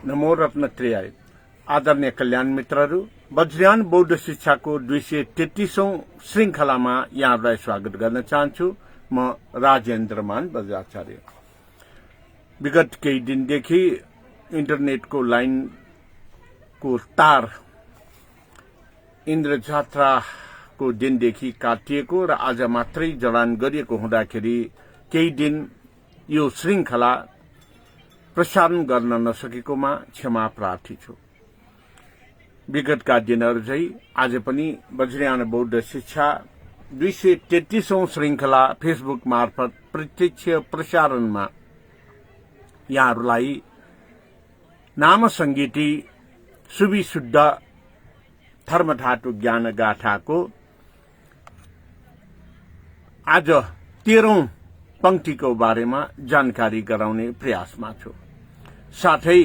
नमो रत्नत्रयाय। आदरणीय कल्याण मित्रहरू, वज्रयान बौद्ध शिक्षाको 233औं श्रृंखलामा यहाँहरूलाई स्वागत गर्न चाहन्छु। म राजेन्द्रमान बज्राचार्य। विगत केही दिनदेखि इन्टरनेटको लाइनको तार इन्द्रजात्राको दिनदेखि काटिएको र आज मात्रै जडान गरिएको हुँदाखेरि केही दिन यो श्रृंखला प्रसारण गर्न नसकेकोमा क्षमा प्रार्थी छु। विगतका दिनहरू झै आज पनि वज्रयान बौद्ध शिक्षा 233औं श्रृंखला फेसबुक मार्फत प्रत्यक्ष प्रसारणमा यहाँहरूलाई नाम संगीति सुविशुद्ध धर्मधातु ज्ञान गाथाको आज 13औं पंक्तिको बारेमा जानकारी गराउने प्रयासमा छु। साथै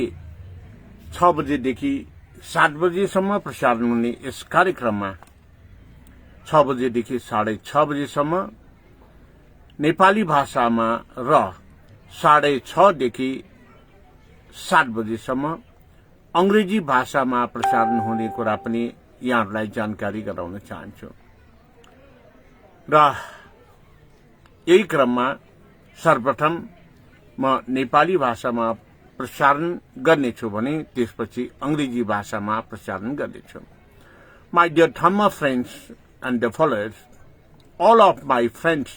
6 बजेदेखि 7 बजेसम्म प्रसारण हुने यस कार्यक्रममा 6 बजेदेखि 6:30 बजेसम्म नेपाली भाषामा र 6:30 देखि 7 बजेसम्म अंग्रेजी भाषामा प्रसारण हुने कुरा पनि यहाँहरूलाई जानकारी गराउन चाहन्छु। र यही क्रममा सर्वप्रथम म नेपाली भाषामा प्रसारण गर्नेछु भने त्यसपछि अंग्रेजी भाषामा प्रसारण गर्नेछु। My dear Dhamma friends and the followers, all of my friends,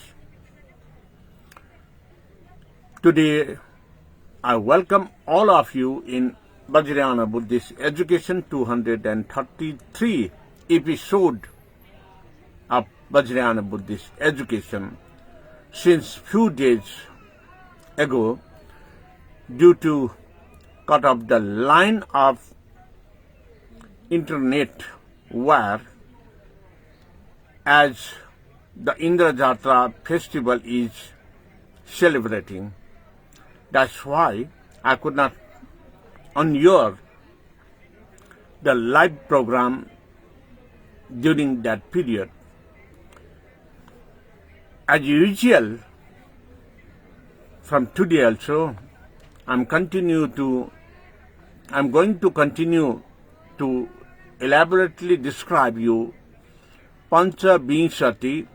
today I welcome all of you in Vajrayana Buddhist Education 233 episode of Vajrayana Buddhist Education. Since few days ago, due to cut off the line of internet wire, as the Indra Jatra festival is celebrating, that's why I could not endure the live program during that period. As usual, from today also, I'm going to continue to elaborately describe you Pancha Vinshati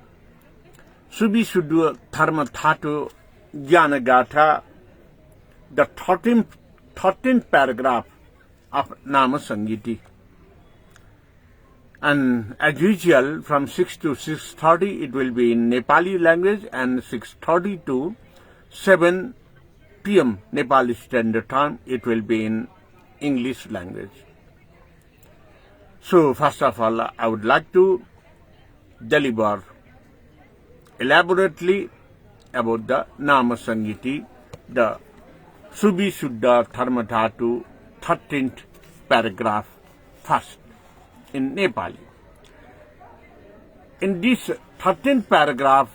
Subhishuddha Dharma Dhatu Jnana Gatha, the 13th paragraph of Nama Sangiti. And as usual, from 6 to 6:30, it will be in Nepali language, and 6:30 to 7 p.m. Nepali Standard Time, it will be in English language. So, first of all, I would like to deliver elaborately about the Nama Sangiti, the Subhishuddha Dharma Dhatu, 13th paragraph first in Nepali. In this 13th paragraph,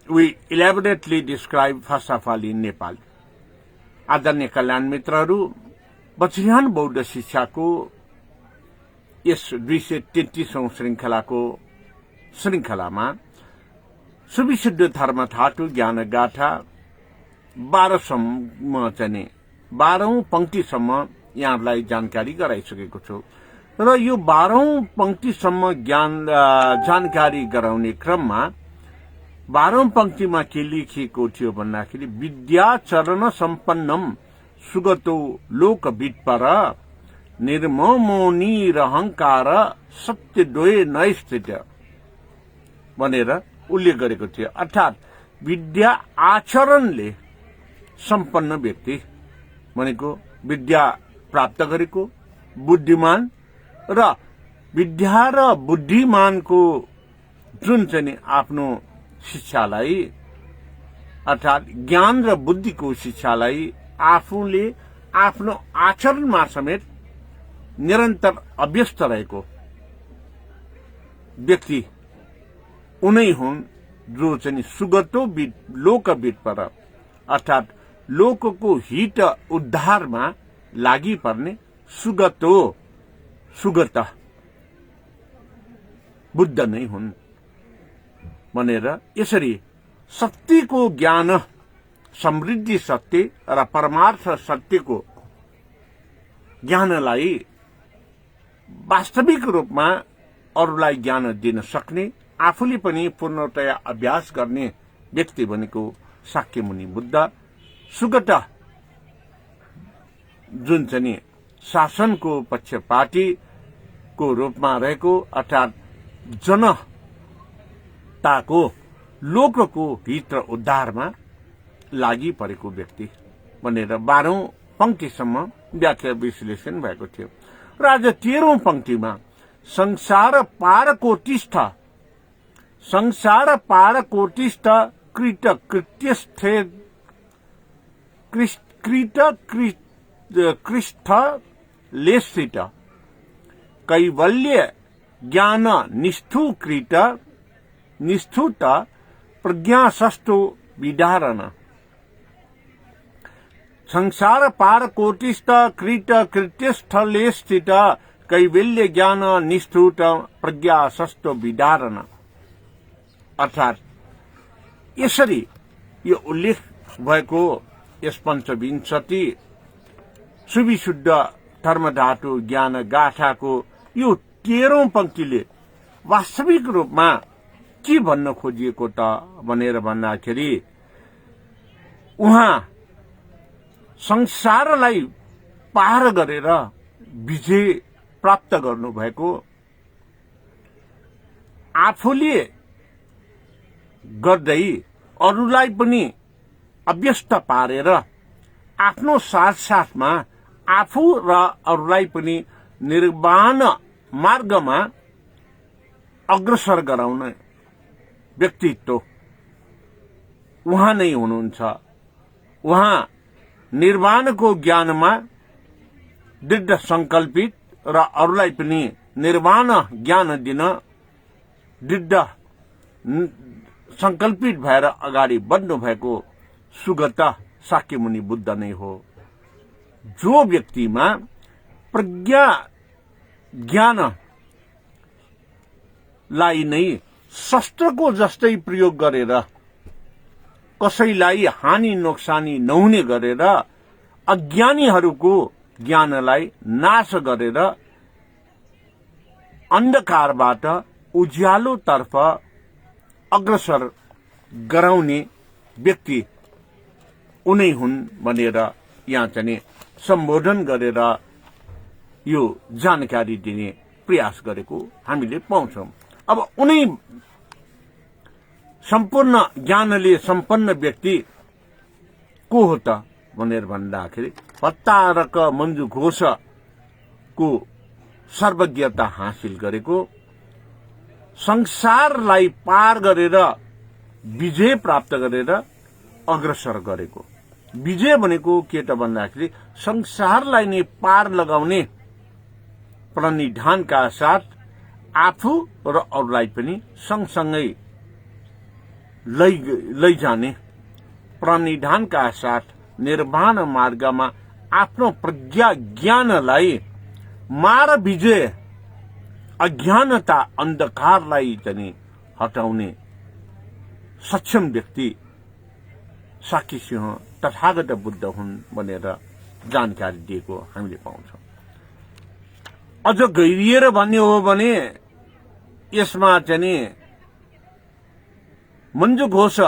we elaborately describe first of all in Nepal. आदरणीय कल्याण मित्रहरू, वज्रयान बौद्ध शिक्षाको यस 233औं श्रृंखलामा सुविशुद्ध धर्म धातु ज्ञान गाथा 12औं पंक्तिसम्म यहाँहरूलाई जानकारी गराइसकेको छु। र यो 12औं पंक्तिसम्म जानकारी गराउने क्रममा 12औं पंक्तिमा के लेखिएको थियो भन्दाखेरि विद्याचरण सम्पन्नम सुगतो लोकवित्पर निर्ममो निरहंकार सत्यद्वय नैस्थित भनेर उल्लेख गरेको थियो। अर्थात विद्या आचरणले सम्पन्न व्यक्ति भनेको विद्या प्राप्त गरेको बुद्धिमान र विद्या र बुद्धिमानको जुन चाहिँ आफ्नो शिक्षालाई अर्थात ज्ञान र बुद्धिको शिक्षालाई आफूले आफ्नो आचरणमा समेत निरन्तर अभ्यस्त रहेको व्यक्ति उनै हुन् जो चाहिँ सुगतो लोकविद पर अर्थात लोकको हित उद्धारमा लागि पर्ने सुगत बुद्ध नै हुन् भनेर यसरी शक्तिको ज्ञान, समृद्धि सत्य र परमार्थ सत्यको ज्ञानलाई वास्तविक रूपमा अरूलाई ज्ञान दिन सक्ने, आफूले पनि पूर्णतया अभ्यास गर्ने व्यक्ति भनेको शाक्यमुनि बुद्ध। सुगत जुन चाहिँ शासनको पक्षपातीको रूपमा रहेको, अर्थात् जनताको, लोकको हित र उद्धारमा लागि परेको व्यक्ति भनेर 12औं पंक्तिसम्म व्याख्या विश्लेषण भएको थियो। र आज 13औं पंक्तिमा संसार पारकोटिष्ठ कृष्ठ लेसित कैवल्य ज्ञान निष्ठुत प्रज्ञाशस्तो विदारण। संसार पारकोटिष्ठ कृत्यस्थले स्थित कैवल्य ज्ञान निष्ठुत प्रज्ञाशस्तो विदारण। अर्थात् यसरी यो उल्लेख भएको यस पञ्चविंशति सुविशुद्ध धर्मधातु ज्ञान गाथाको यो 13औं पंक्तिले वास्तविक रूपमा के भन्न खोजिएको त भनेर भन्दाखेरि उहाँ संसारलाई पार गरेर विजय प्राप्त गर्नुभएको, आफूले गर्दै अरूलाई पनि अभ्यस्त पारेर आफ्नो साथसाथमा आफू र अरूलाई पनि निर्वाण मार्गमा अग्रसर गराउने व्यक्तित्व उहाँ नै हुनुहुन्छ। उहाँ निर्वाणको ज्ञानमा दृढ संकल्पित र अरूलाई पनि निर्वाण ज्ञान दिन दृढ संकल्पित भएर अगाडि बढ्नु भएको सुगत शाक्यमुनि बुद्ध नै हो। जो व्यक्तिमा प्रज्ञा ज्ञानलाई नै शस्त्रको जस्तै प्रयोग गरेर कसैलाई हानि नोक्सानी नहुने गरेर अज्ञानीहरूको ज्ञानलाई नाश गरेर अन्धकारबाट उज्यालोतर्फ अग्रसर गराउने व्यक्ति उनै हुन् भनेर यहाँ चाहिँ सम्बोधन गरेर यो जानकारी दिने प्रयास गरेको हामीले पाउँछौं। अब उनै सम्पूर्ण ज्ञानले सम्पन्न व्यक्ति को हो त भनेर भन्दाखेरि भट्टारक मञ्जु घोषको सर्वज्ञता हासिल गरेको, संसारलाई पार गरेर विजय प्राप्त गरेर अग्रसर गरेको। विजय भनेको के त भन्दाखेरि संसारलाई नै पार लगाउने प्रणिधानका साथ आफू र अरूलाई पनि सँगसँगै लैजाने, प्रणिधानका साथ निर्वाण मार्गमा आफ्नो प्रज्ञा ज्ञानलाई मार विजय अज्ञानता अन्धकारलाई चाहिँ हटाउने सक्षम व्यक्ति शाक्य सिंह तथागत बुद्ध हुन् भनेर जानकारी दिएको हामीले पाउँछौं। अझ गहिरिएर भन्ने हो भने यसमा चाहिँ मञ्जु घोष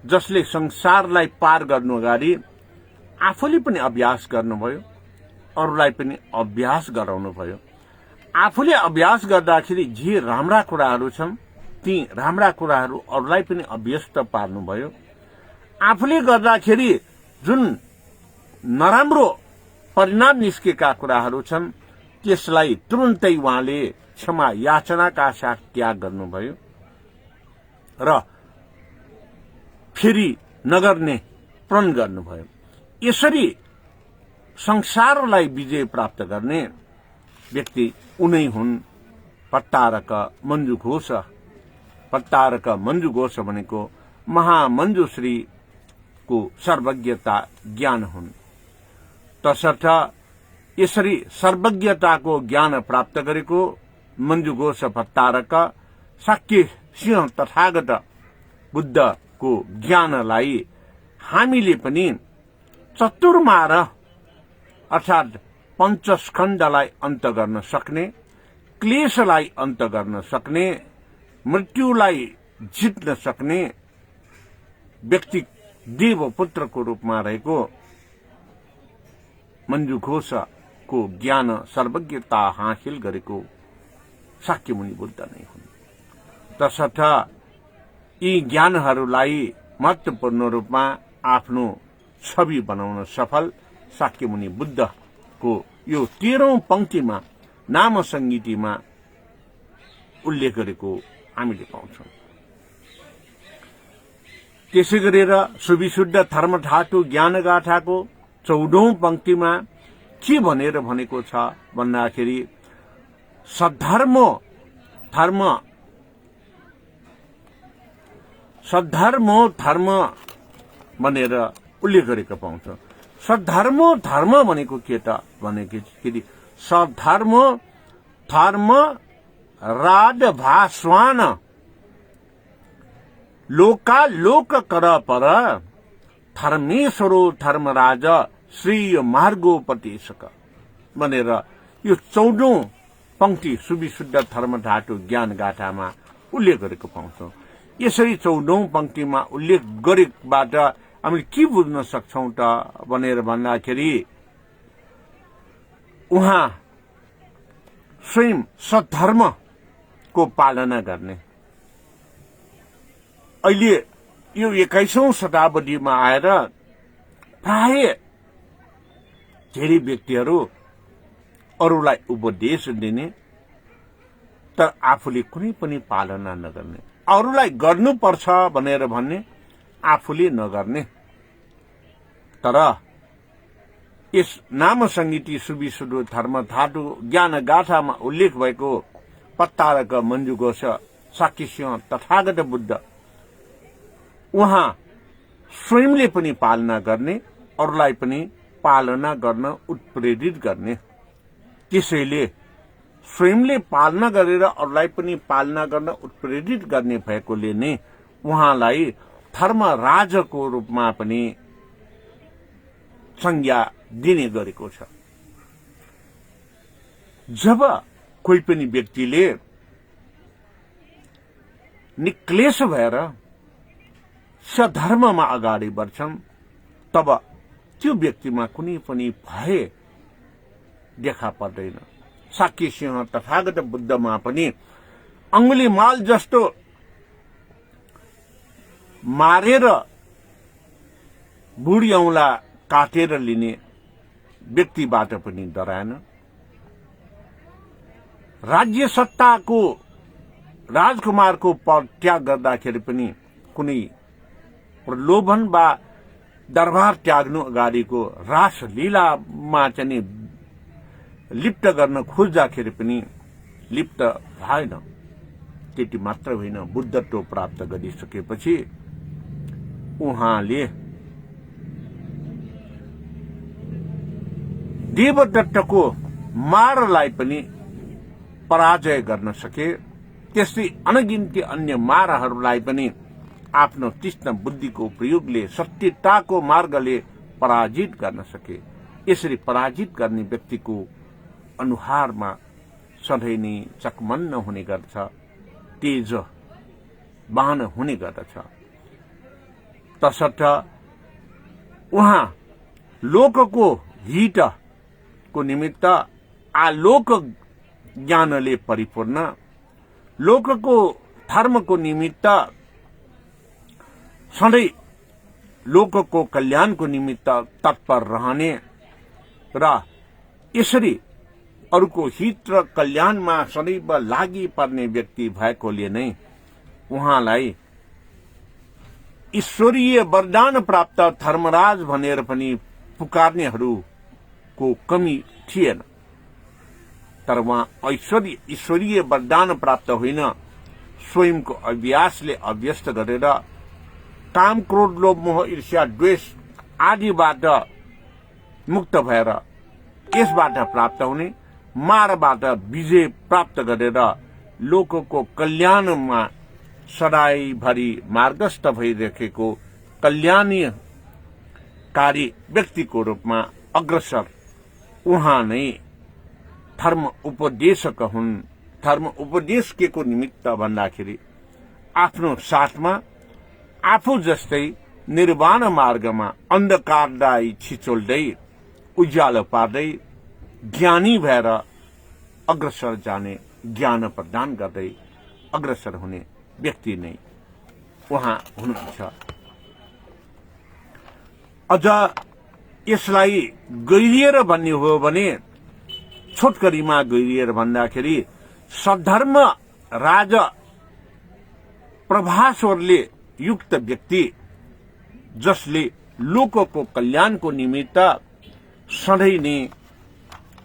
जसले संसारलाई पार गर्नु अगाडि आफूले पनि अभ्यास गर्नुभयो, अरूलाई पनि अभ्यास गराउनुभयो। आफूले अभ्यास गर्दाखेरि जे राम्रा कुराहरू छन् ती राम्रा कुराहरू अरूलाई पनि अभ्यस्त पार्नुभयो। आफूले गर्दाखेरि जुन नराम्रो परिणाम निस्केका कुराहरू छन् त्यसलाई तुरुन्तै उहाँले क्षमा याचनाका साथ त्याग गर्नुभयो र फेरि नगर्ने प्रण गर्नुभयो। यसरी संसारलाई विजय प्राप्त गर्ने व्यक्ति उनै हुन् भट्टारक मञ्जु घोष। भट्टारक मञ्जु घोष भनेको महामञ्जुश्रीको सर्वज्ञता ज्ञान हुन्। तसर्थ यसरी सर्वज्ञताको ज्ञान प्राप्त गरेको मञ्जु घोष भट्टारक शाक्य सिंह तथागत बुद्धको ज्ञानलाई हामीले पनि चतुर्मार अर्थात् पञ्चस्कन्धलाई अन्त गर्न सक्ने, क्लेशलाई अन्त गर्न सक्ने, मृत्युलाई जित्न सक्ने व्यक्ति देवपुत्रको रूपमा रहेको मञ्जु घोषको ज्ञान सर्वज्ञता हासिल गरेको शाक्यमुनि बुद्ध नै हुन्। तसर्थ यी ज्ञानहरूलाई महत्वपूर्ण रूपमा आफ्नो छवि बनाउन सफल शाक्यमुनि बुद्धको यो 13औं पंक्तिमा नाम संगीतिमा उल्लेख गरेको हामीले पाउँछौं। त्यसै गरेर सुविशुद्ध धर्मधातु ज्ञानगाथाको 14औं पंक्तिमा के भनेर भनेको छ भन्दाखेरि सद्धर्म धर्म भनेर उल्लेख गरेको पाउँछ। सद्धर्म भनेको के त भनेपछि सद्धर्म धर्म राड भास्वान लोकालोक कर पर धर्मेश्वरो धर्मराज श्रेय मार्गोपदेशक भनेर यो 14औं पंक्ति सुविशुद्ध धर्मधातु ज्ञान गाथामा उल्लेख गरेको पाउँछौं। यसरी 14औं पंक्तिमा उल्लेख गरेबाट हामीले के बुझ्न सक्छौं त भनेर भन्दाखेरि उहाँ स्वयं सद्धर्मको पालना गर्ने, अहिले यो 21औं शताब्दीमा आएर प्राय धेरै व्यक्तिहरू अरूलाई उपदेश दिने तर आफूले कुनै पनि पालना नगर्ने, अरूलाई गर्नुपर्छ भनेर भन्ने आफूले नगर्ने। तर यस नाम संगीति सुविशुद्ध धर्मधातु ज्ञान गाथामा उल्लेख भएको पत्तारक मञ्जु घोष शाक्यसिंह तथागत बुद्ध उहाँ स्वयंले पनि पालना गर्ने, अरूलाई पनि पालना गर्न उत्प्रेरित गर्ने। त्यसैले स्वयंले पालना गरेर अरूलाई पनि पालना गर्न उत्प्रेरित गर्ने भएकोले नै उहाँलाई धर्मराजको रूपमा पनि संज्ञा दिने गरेको छ। जब कोही पनि व्यक्तिले निक्लेश भएर सधर्ममा अगाडि बढ्छन् तब त्यो व्यक्तिमा कुनै पनि भय देखा पर्दैन। शाक्यसिंह तथागत बुद्धमा पनि अंगुली माल जस्तो मारेर बुढी औंला काटेर लिने व्यक्तिबाट पनि डराएन। राज्य सत्ताको राजकुमारको पद त्याग गर्दाखेरि पनि कुनै प्रलोभन वा दरबार त्याग्नु अगाडिको रासलीलामा चाहिँ लिप्त गर्न खोज्दाखेरि पनि लिप्त भएन। त्यति मात्र होइन, बुद्धत्व प्राप्त गरिसकेपछि उहाँले देवदत्तको मारलाई पनि पराजय गर्न सके। त्यस्तै अनगिन्ती अन्य मारहरूलाई पनि आफ्नो तीक्ष्ण बुद्धिको प्रयोगले सत्यताको मार्गले पराजित गर्न सके। यसरी पराजित गर्ने व्यक्तिको अनुहारमा सधैँ नै चकमन्न हुने गर्छ, तेजवान हुने गर्दछ। तसर्थ उहाँ लोकको हितको निमित्त आलोक ज्ञानले परिपूर्ण, लोकको धर्मको निमित्त सधैँ लोकको कल्याणको निमित्त तत्पर रहने र यसरी अरूको हित र कल्याणमा सदैव लागि पर्ने व्यक्ति भएकोले नै उहाँलाई ईश्वरीय वरदान प्राप्त धर्मराज भनेर पनि पुकार्नेहरूको कमी थिएन। तर उहाँ ईश्वरीय वरदान प्राप्त होइन, स्वयंको अभ्यासले अभ्यस्त गरेर काम क्रोध लोभ मोह ईर्ष्या द्वेष आदिबाट मुक्त भएर यसबाट प्राप्त हुने मारबाट विजय प्राप्त गरेर लोकको कल्याणमा सदायभरि मार्गस्थ भइरहेको कल्याणकारी व्यक्तिको रूपमा अग्रसर उहाँ नै धर्म उपदेशक हुन्। धर्म उपदेश के को निमित्त भन्दाखेरि आफ्नो साथमा आफू जस्तै निर्वाण मार्गमा अन्धकारलाई छिचोल्दै उज्यालो पार्दै ज्ञानी भएर अग्रसर जाने, ज्ञान प्रदान गर्दै अग्रसर हुने व्यक्ति नै उहाँ हुनुहुन्छ। अझ यसलाई गहिरिएर भन्ने हो भने, छोटकरीमा गहिरिएर भन्दाखेरि सद्धर्म राजा प्रभास्वरले युक्त व्यक्ति जसले लोकको कल्याणको निमित्त सधैँ नै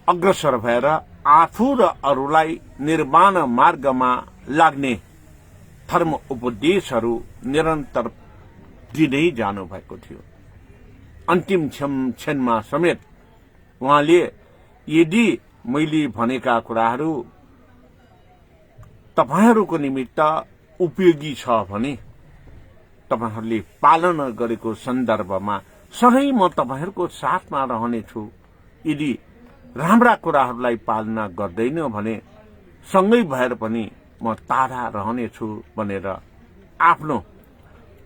अग्रसर भएर आफू र अरूलाई निर्वाण मार्गमा लाग्ने धर्म उपदेशहरू निरन्तर दिँदै जानु भएको थियो। अन्तिम क्षणमा समेत उहाँले यदि मैले भनेका कुराहरू तपाईहरूको निमित्त उपयोगी छ भने तपाईहरूले पालना गरेको सन्दर्भमा सधैँ म तपाईहरूको साथमा रहनेछु, यदि राम्रा कुराहरूलाई पालना गर्दैन भने सँगै भएर पनि म टाढा रहनेछु भनेर आफ्नो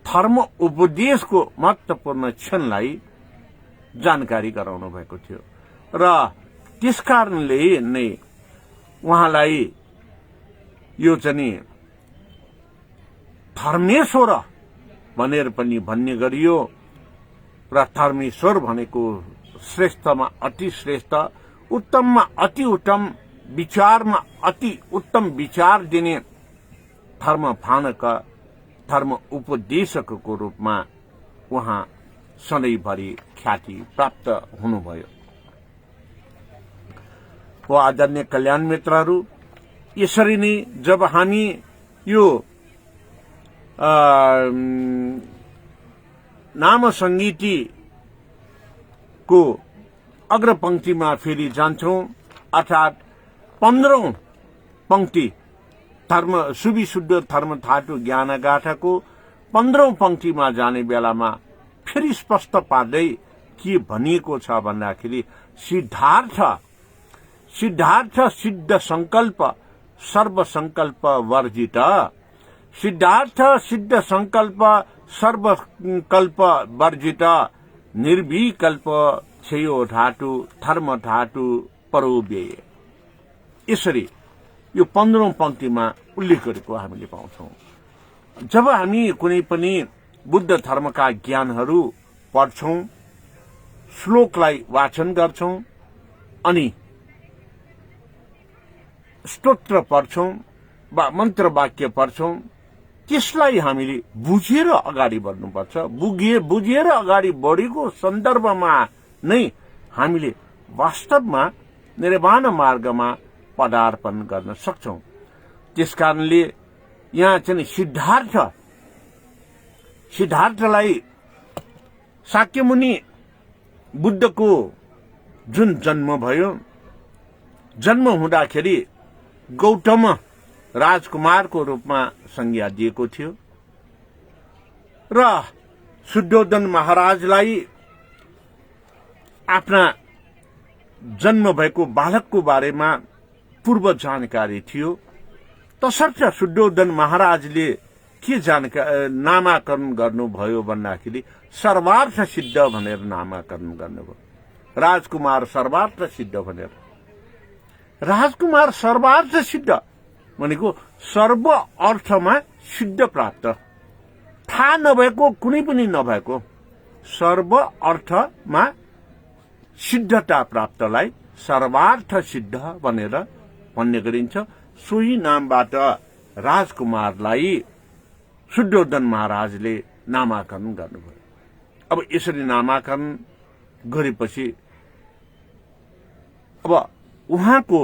धर्म उपदेशको महत्वपूर्ण क्षणलाई जानकारी गराउनु भएको थियो। र त्यसकारणले नै उहाँलाई यो चाहिँ धर्मेश्वर भनेर पनि भन्ने गरियो। र धर्मेश्वर भनेको श्रेष्ठमा अति श्रेष्ठ, उत्तममा अति उत्तम, विचारमा अति उत्तम विचार दिने धर्म फानक, धर्म उपदेशकको रूपमा उहाँ सधैँभरि ख्याति प्राप्त हुनुभयो। हो आदरणीय कल्याण मित्रहरू, यसरी नै जब हामी यो नाम संगीतिको अग्रपंक्तिमा फेरि जान्छौं, अर्थात 15औं पंक्ति धर्म सुविशुद्ध धर्म थाटु ज्ञान गाथाको 15औं पंक्तिमा जाने बेलामा फेरि स्पष्ट पार्दै के भनिएको छ भन्दाखेरि सिद्धार्थ सिद्ध संकल्प सर्व संकल्प वर्जित, सिद्धार्थ सिद्ध संकल्प सर्वकल्प वर्जित, निर्विकल्प छेयो धातु धर्म धातु परोव्यय। यसरी यो 15औं पंक्तिमा उल्लेख गरेको हामीले पाउँछौं। जब हामी कुनै पनि बुद्ध धर्मका ज्ञानहरू पढ्छौं, श्लोकलाई वाचन गर्छौं अनि स्तोत्र पढ्छौं वा मन्त्र वाक्य पढ्छौं, त्यसलाई हामीले बुझेर अगाडि बढ्नुपर्छ। बुझेर अगाडि बढेको सन्दर्भमा नै हामीले वास्तवमा निर्वाण मार्गमा पदार्पण गर्न सक्छौं। त्यसकारणले यहाँ चाहिँ सिद्धार्थलाई शाक्यमुनि बुद्धको जुन जन्म भयो, जन्म हुँदाखेरि गौतम राजकुमारको रूपमा संज्ञा दिएको थियो र शुद्धोधन महाराजलाई आफ्ना जन्म भएको बालकको बारेमा पूर्व जानकारी थियो। तसर्थ शुद्धोधन महाराजले के नामाकरण गर्नुभयो भन्दाखेरि सर्वार्थ सिद्ध भनेर नामाकरण गर्नुभयो। राजकुमार सर्वार्थ सिद्ध भनेर। राजकुमार सर्वार्थ सिद्ध भनेको सर्व अर्थमा सिद्ध प्राप्त, थाहा नभएको कुनै पनि नभएको सर्व अर्थमा सिद्धता प्राप्तलाई सर्वार्थ सिद्ध भनेर भन्ने गरिन्छ। सोही नामबाट राजकुमारलाई शुद्धोधन महाराजले नामाकरण गर्नुभयो। अब यसरी नामाकरण गरेपछि अब उहाँको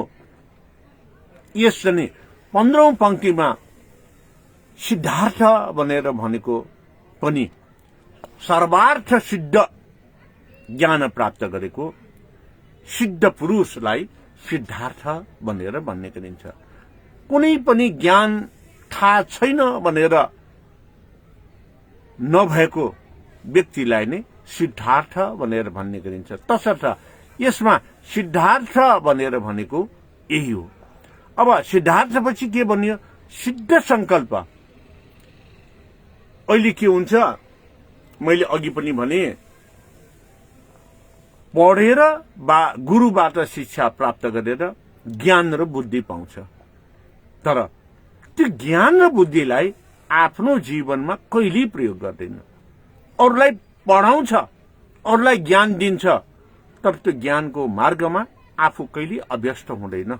यस 15औं पंक्तिमा सिद्धार्थ भनेर भनेको पनि सर्वार्थ सिद्ध ज्ञान प्राप्त गरेको सिद्ध पुरुषलाई सिद्धार्थ भनेर भन्ने गरिन्छ। कुनै पनि ज्ञान थाहा छैन भनेर नभएको व्यक्तिलाई नै सिद्धार्थ भनेर भन्ने गरिन्छ। तसर्थ यसमा सिद्धार्थ भनेर भनेको यही हो। अब सिद्धार्थपछि के भनियो? सिद्ध संकल्प। अहिले के हुन्छ, मैले अघि पनि भने, पढेर वा गुरुबाट शिक्षा प्राप्त गरेर ज्ञान र बुद्धि पाउँछ, तर त्यो ज्ञान र बुद्धिलाई आफ्नो जीवनमा कहिल्यै प्रयोग गर्दैन। अरूलाई पढाउँछ, अरूलाई ज्ञान दिन्छ, तर त्यो ज्ञानको मार्गमा आफू कहिल्यै अभ्यस्त हुँदैन।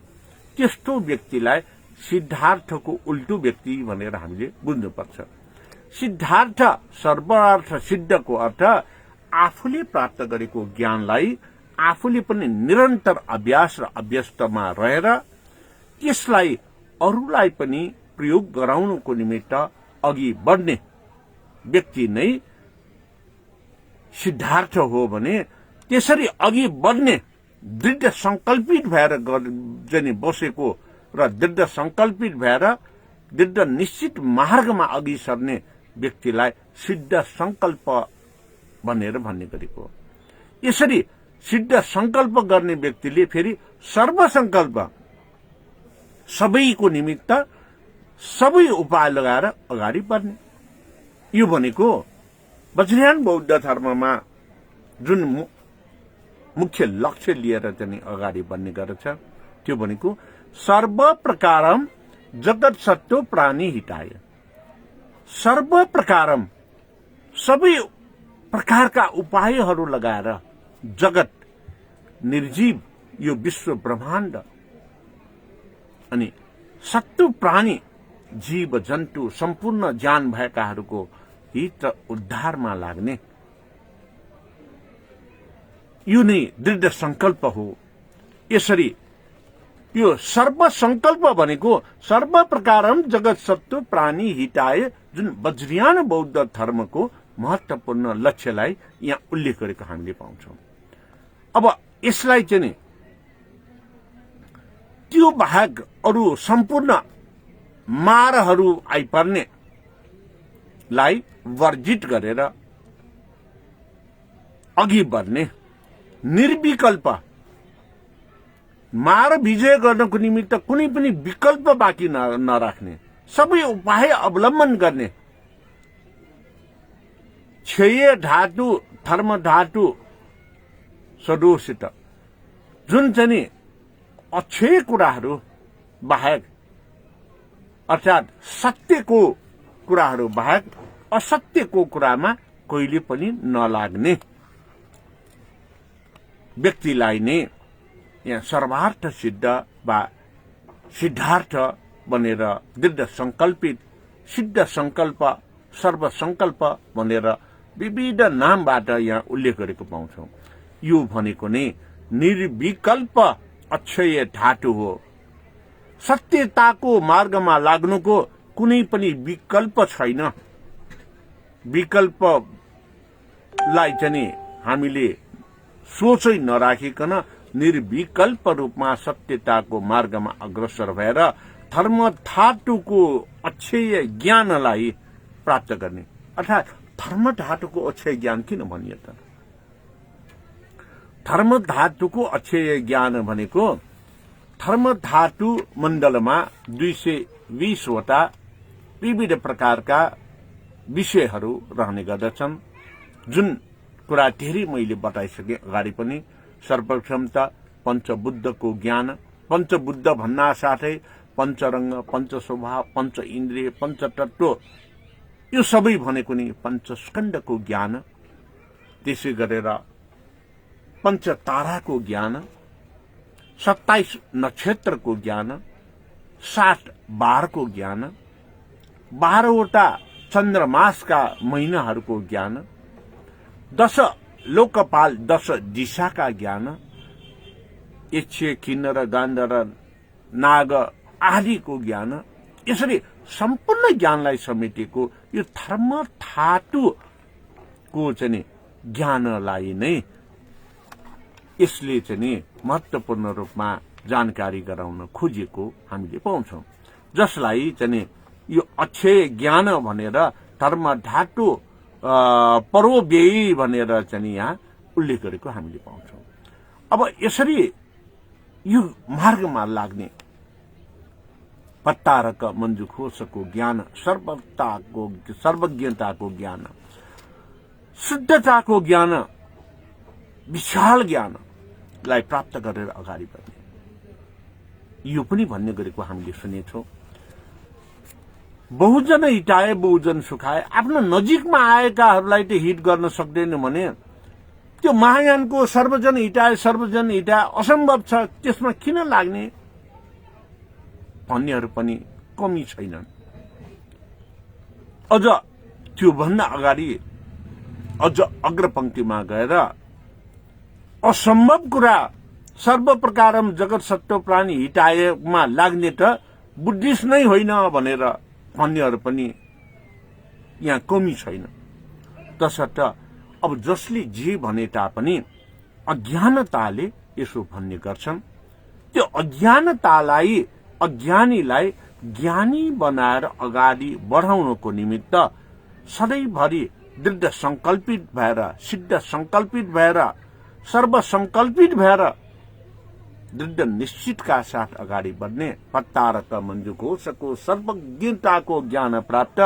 त्यस्तो व्यक्तिलाई सिद्धार्थको उल्टो व्यक्ति भनेर हामीले बुझ्नुपर्छ। सिद्धार्थ सर्वार्थ सिद्धको अर्थ आफूले प्राप्त गरेको ज्ञानलाई आफूले पनि निरन्तर अभ्यास र अभ्यस्तमा रहेर त्यसलाई अरूलाई पनि प्रयोग गराउनको निमित्त अघि बढ्ने व्यक्ति नै सिद्धार्थ हो भने, त्यसरी अघि बढ्ने दृढ संकल्पित भएर बसेको र दृढ संकल्पित भएर दृढ निश्चित मार्गमा अघि सर्ने व्यक्तिलाई सिद्ध संकल्प भनेर भन्ने गरेको। यसरी सिद्ध संकल्प गर्ने व्यक्तिले फेरि सर्वसंकल्प, सबैको निमित्त सबै उपाय लगाएर अगाडि बढ्ने। यो भनेको वज्रयान बौद्ध धर्ममा जुन मुख्य लक्ष्य लिएर चाहिँ अगाडि बढ्ने गर्छ, त्यो भनेको सर्व प्रकारम जगत सत्तो प्राणी हिताय। सर्व प्रकारम, सबै प्रकारका उपायहरू लगाएर जगत, निर्जीव यो विश्व ब्रह्माण्ड अनि सत्तु प्राणी, जीव जन्तु सम्पूर्ण ज्ञान भएकाहरूको हित र उद्धारमा लाग्ने यो नै दृढ संकल्प हो। यसरी यो सर्व संकल्प भनेको सर्व प्रकारम जगत सत्तु प्राणी हिताय, जुन वज्रयान बौद्ध धर्मको महत्वपूर्ण लक्ष्यलाई यहाँ उल्लेख गरेको हामीले पाउँछौं। अब यसलाई चाहिँ त्यो बाहेक अरू सम्पूर्ण मारहरू आइपर्नेलाई वर्जित गरेर अघि बढ्ने, निर्विकल्प, मार विजय गर्नको निमित्त कुनै पनि विकल्प बाँकी नराख्ने, सबै उपाय अवलम्बन गर्ने, क्षय धातु धर्म धातु सदोषित, जुन चाहिँ अक्षय कुराहरू बाहेक अर्थात सत्यको कुराहरू बाहेक असत्यको कुरामा कहिले पनि नलाग्ने व्यक्तिलाई नै यहाँ सर्वार्थ सिद्ध वा सिद्धार्थ भनेर दृढ संकल्पित, सिद्ध संकल्प, सर्व संकल्प भनेर विविध नामबाट यहाँ उल्लेख गरेको पाउँछौं। यो भनेको नै निर्विकल्प अक्षय धातु हो। सत्यताको मार्गमा लाग्नुको कुनै पनि विकल्प छैन। विकल्पलाई चाहिँ हामीले सोचै नराखिकन निर्विकल्प रूपमा सत्यताको मार्गमा अग्रसर भएर धर्म धातुको अक्षय ज्ञानलाई प्राप्त गर्ने। अर्थात धर्म धातुको अक्षय ज्ञान किन भनियो त? धर्म धातुको अक्षय ज्ञान भनेको धर्म धातु मण्डलमा 220 वटा विविध प्रकारका विषयहरू रहने गर्दछन्। जुन कुरा धेरै मैले बताइसके अगाडि पनि, सर्वप्रथम त पञ्चबुद्धको ज्ञान, पञ्चबुद्ध भन्ना साथै पञ्चरंग, पञ्चस्वभाव, पञ्च इन्द्रिय, पञ्चतत्व, यो सबै भनेको नि पञ्चस्कन्धको ज्ञान। त्यसै गरेर पञ्चताराको ज्ञान, 27 नक्षत्रको ज्ञान, 60 बारको ज्ञान, 12वटा चन्द्रमासका महिनाहरूको ज्ञान, 10 लोकपाल, 10 दिशाका ज्ञान, यक्ष, किन्नर, गन्धर्व, नाग आदिको ज्ञान, यसरी सम्पूर्ण ज्ञानलाई समेटेको यो धर्म धातुको चाहिँ ज्ञानलाई नै यसले चाहिँ महत्वपूर्ण रूपमा जानकारी गराउन खोजेको हामीले पाउँछौं। जसलाई चाहिँ यो अक्षय ज्ञान भनेर धर्म ढाटो परोव्ययी भनेर चाहिँ यहाँ उल्लेख गरेको हामीले पाउँछौँ। अब यसरी यो मार्गमा लाग्ने पत्तारक मञ्जु घोषको ज्ञान, सर्वज्ञताको ज्ञान, शुद्धताको ज्ञान, विशाल ज्ञानलाई प्राप्त गरेर अगाडि बढ्ने, यो पनि भन्ने गरेको हामीले सुनेछौँ। बहुजन हिटाए बहुजन सुखाए, आफ्नो नजिकमा आएकाहरूलाई त हित गर्न सक्दैन भने त्यो महायानको सर्वजन हिटाए असम्भव छ, त्यसमा किन लाग्ने भन्नेहरू पनि कमी छैनन्। अझ त्योभन्दा अगाडि अझ अग्रपंक्तिमा गएर असम्भव कुरा सर्व प्रकारम जगत सत्व प्राणी हिटाएमा लाग्ने त बुद्धिस्ट नै होइन भनेर भन्नेहरू पनि यहाँ कमी छैन। तसर्थ अब जसले जे भने तापनि अज्ञानताले यसो भन्ने गर्छन्। त्यो अज्ञानतालाई, अज्ञानीलाई ज्ञानी बनाएर अगाडि बढाउनको निमित्त सधैँभरि दृढ संकल्पित भएर, सिद्ध संकल्पित भएर, सर्वसंकल्पित भएर दृढ निश्चितका साथ अगाडि बढ्ने पत्तारक मञ्जु घोषको सर्वज्ञताको ज्ञान प्राप्त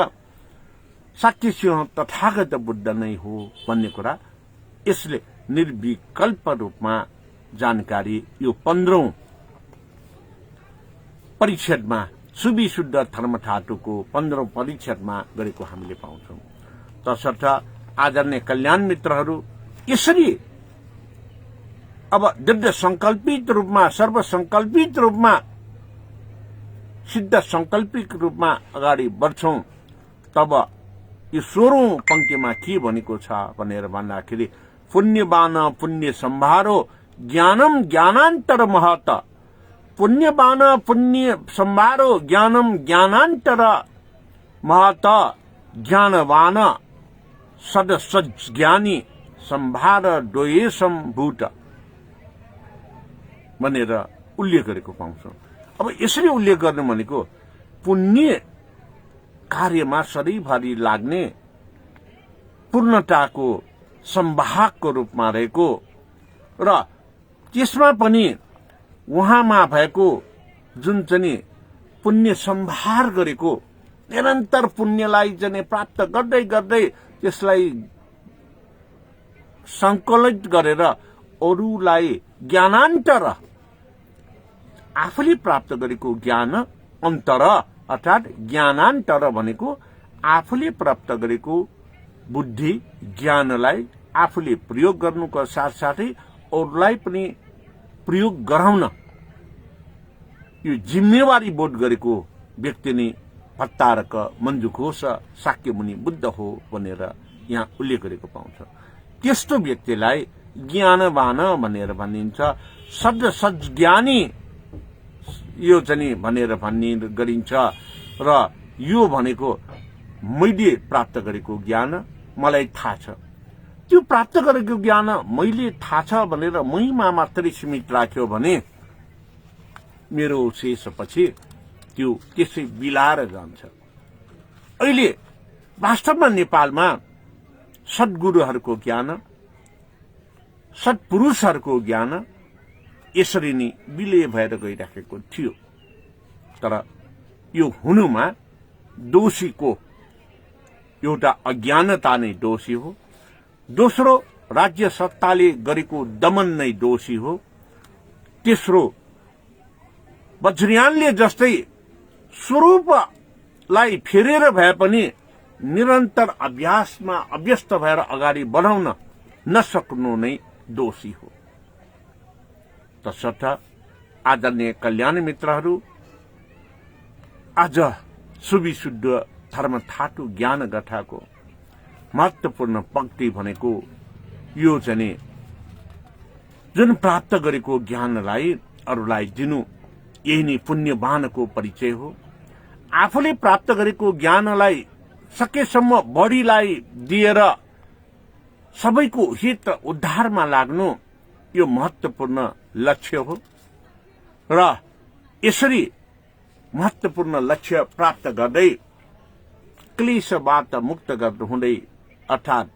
साक्य सिंह तथागत बुद्ध नै हो भन्ने कुरा यसले निर्विकल्प रूपमा जानकारी यो 15औं परिच्छेदमा सुविशुद्ध धर्मठाटुको 15औं परिच्छेदमा गरेको हामीले पाउँछौं। तसर्थ आदरणीय कल्याण मित्रहरू, यसरी अब दृढ संकल्पित रूपमा, सर्वसंकल्पित रूपमा, सिद्ध संकल्पित रूपमा अगाडि बढ्छौं। तब यो 16औं पंक्तिमा के भनेको छ भनेर भन्दाखेरि पुण्यवान पुण्य सम्भारो ज्ञानम ज्ञानान्तर महत, पुण्यवान पुण्य सम्भारो ज्ञानम ज्ञानान्तर महत, ज्ञानवान सद सज्ञानी सम्भार द्वयेशम भूत भनेर उल्लेख गरेको पाउँछौं। अब यसरी उल्लेख गर्नु भनेको पुण्य कार्यमा सधैँभरि लाग्ने, पूर्णताको सम्भागको रूपमा रहेको र त्यसमा पनि उहाँमा भएको जुन चाहिँ पुण्य सम्भार गरेको, निरन्तर पुण्यलाई चाहिँ प्राप्त गर्दै गर्दै त्यसलाई संकलित गरेर अरूलाई ज्ञानान्तर, आफूले प्राप्त गरेको ज्ञान अन्तर अर्थात् ज्ञानान्तर भनेको आफूले प्राप्त गरेको बुद्धि ज्ञानलाई आफूले प्रयोग गर्नुको साथसाथै अरूलाई पनि प्रयोग गराउन यो जिम्मेवारी बोध गरेको व्यक्ति नै पत्तारक मञ्जु घोष शाक्यमुनि बुद्ध हो भनेर यहाँ उल्लेख गरेको पाउँछ। त्यस्तो व्यक्तिलाई ज्ञानवान भनेर भनिन्छ, सज्ञानी यो चाहिँ भनेर भन्ने गरिन्छ। र यो भनेको मैले प्राप्त गरेको ज्ञान मलाई थाहा छ, त्यो प्राप्त गरेको ज्ञान मैले थाहा छ भनेर मैमा मात्रै सीमित राख्यो भने मेरो शेषपछि त्यो त्यसै बिलाएर जान्छ। अहिले वास्तवमा नेपालमा सद्गुरुहरूको ज्ञान, सत्पुरुषहरूको ज्ञान यसरी नै विलय भएर गइराखेको थियो। तर यो हुनुमा दोषीको एउटा अज्ञानता नै दोषी हो, दोस्रो राज्य सत्ताले गरेको दमन नै दोषी हो, तेस्रो वज्रयानले जस्तै स्वरूपलाई फेरेर भए पनि निरन्तर अभ्यासमा अभ्यस्त भएर अगाडि बढाउन नसक्नु नै दोषी हो। तसर्थ आदरणीय कल्याण मित्रहरू, आज सुविशुद्ध धर्मठाटु ज्ञान गाथाको महत्वपूर्ण पंक्ति भनेको यो चाहिँ जुन प्राप्त गरेको ज्ञानलाई अरूलाई दिनु, यही नै पुण्यवानको परिचय हो। आफूले प्राप्त गरेको ज्ञानलाई सकेसम्म बढीलाई दिएर सबैको हित र उद्धारमा लाग्नु यो महत्वपूर्ण लक्ष्य हो। र यसरी महत्वपूर्ण लक्ष्य प्राप्त गर्दै क्लेशबाट मुक्त गर्नु हुँदै अर्थात्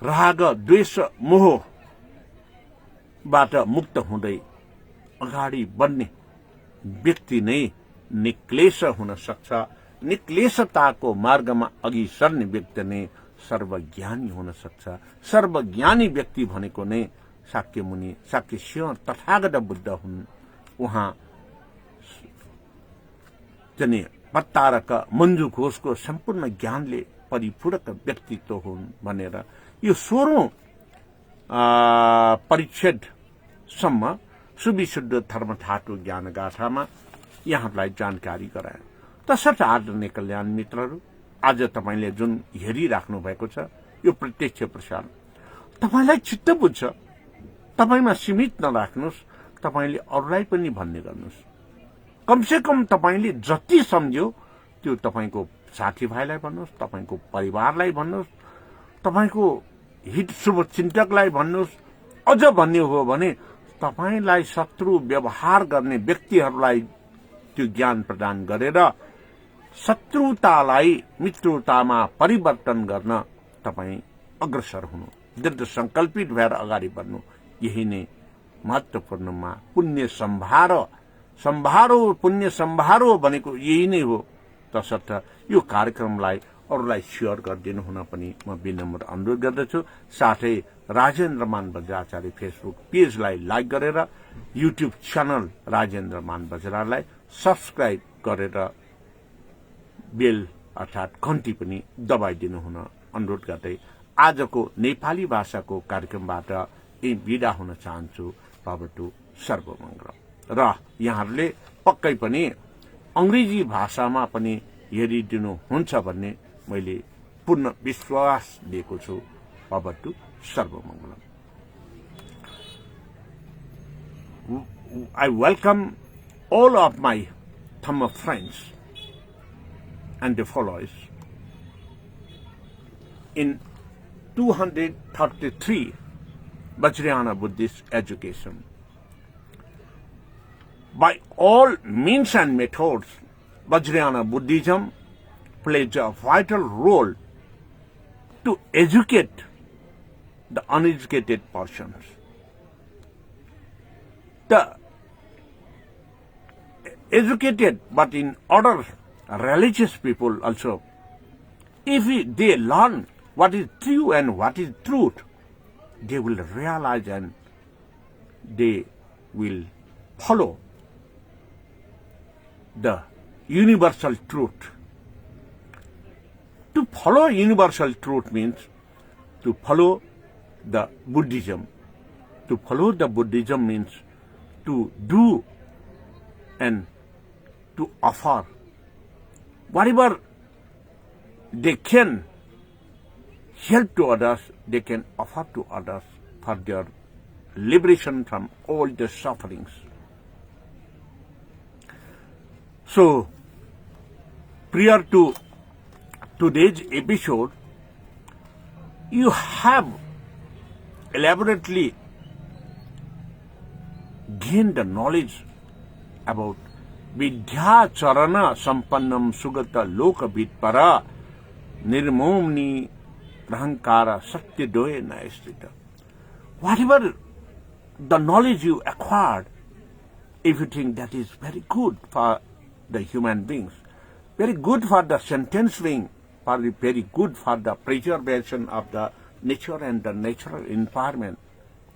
राग द्वेष मोहबाट मुक्त हुँदै अगाडि बढ्ने व्यक्ति नै निक्लेश हुन सक्छ। निक्लेशताको मार्गमा अघि सर्ने व्यक्ति नै सर्वज्ञानी हुन सक्छ। सर्वज्ञानी व्यक्ति भनेको नै शाक्य मुनि, शाक्य सिंह तथागत बुद्ध हुन्। उहाँ चाहिँ पत्तारक मञ्जु घोषको सम्पूर्ण ज्ञानले परिपूरक व्यक्तित्व हुन् भनेर यो 16औं परिच्छेदसम्म सुविशुद्ध धर्मधातु ज्ञान गाथामा यहाँलाई जानकारी गराए। तसर्थ आदरणीय कल्याण मित्रहरू, आज तपाईले जुन हेरिराख्नु भएको छ यो प्रत्यक्ष प्रसारण तपाईलाई चित्त बुझ्छ। तपाईमा सीमित नराख्नुस्, तपाईले अरूलाई पनि भन्ने गर्नुस्। कमसे कम तपाईले जति सम्झ्यो त्यो तपाईको साथीभाइलाई भन्नुस्, तपाईको परिवारलाई भन्नुस्, तपाईको हित शुभचिन्तकलाई भन्नुस्। अझ भन्ने हो भने तपाईलाई शत्रु व्यवहार गर्ने व्यक्तिहरूलाई त्यो ज्ञान प्रदान गरेर शत्रुतालाई मित्रतामा परिवर्तन गर्न तपाई अग्रसर हुनु, दृढ संकल्पित भएर अगाडि बढ्नु, यही नै महत्वपूर्णमा पुण्य सम्भारो पुण्य सम्भारो भनेको यही नै हो। तसर्थ यो कार्यक्रमलाई अरूलाई शेयर गरिदिनु हुन पनि म विनम्र अनुरोध गर्दछु। साथै राजेन्द्र मान बज्राचार्य फेसबुक पेजलाई लाइक गरेर युट्युब च्यानल राजेन्द्र मान बज्रालाई सब्स्क्राइब गरेर बेल अर्थात् घण्टी पनि दबाइदिनु हुन अनुरोध गर्दै आजको नेपाली भाषाको कार्यक्रमबाट बिदा हुन चाहन्छु। भवतु सर्वमङ्गलम्। र यहाँहरूले पक्कै पनि अंग्रेजी भाषामा पनि हेरिदिनु हुन्छ भन्ने मैले पूर्ण विश्वास दिएको छु। भवतु सर्वमङ्गलम्। I welcome all of my Dhamma friends and the followers in 233 Vajrayana Buddhist education. By all means and methods, Vajrayana Buddhism plays a vital role to educate the uneducated persons. The educated but in order religious people also, if they learn what is true and what is truth, they will realize and they will follow the universal truth. To follow universal truth means to follow the Buddhism. To follow the Buddhism means to do and to offer whatever they can help to others, they can offer to others for their liberation from all the sufferings. So, prior to today's episode, you have elaborately gained the knowledge about Vidya Charana Sampannam Sugata Loka Vidpara Nirmomni Rahankara Satya Doye Naistita. Whatever the knowledge you acquired, if you think that is very good for the human beings, very good for the sentencing, very good for the preservation of the nature and the natural environment,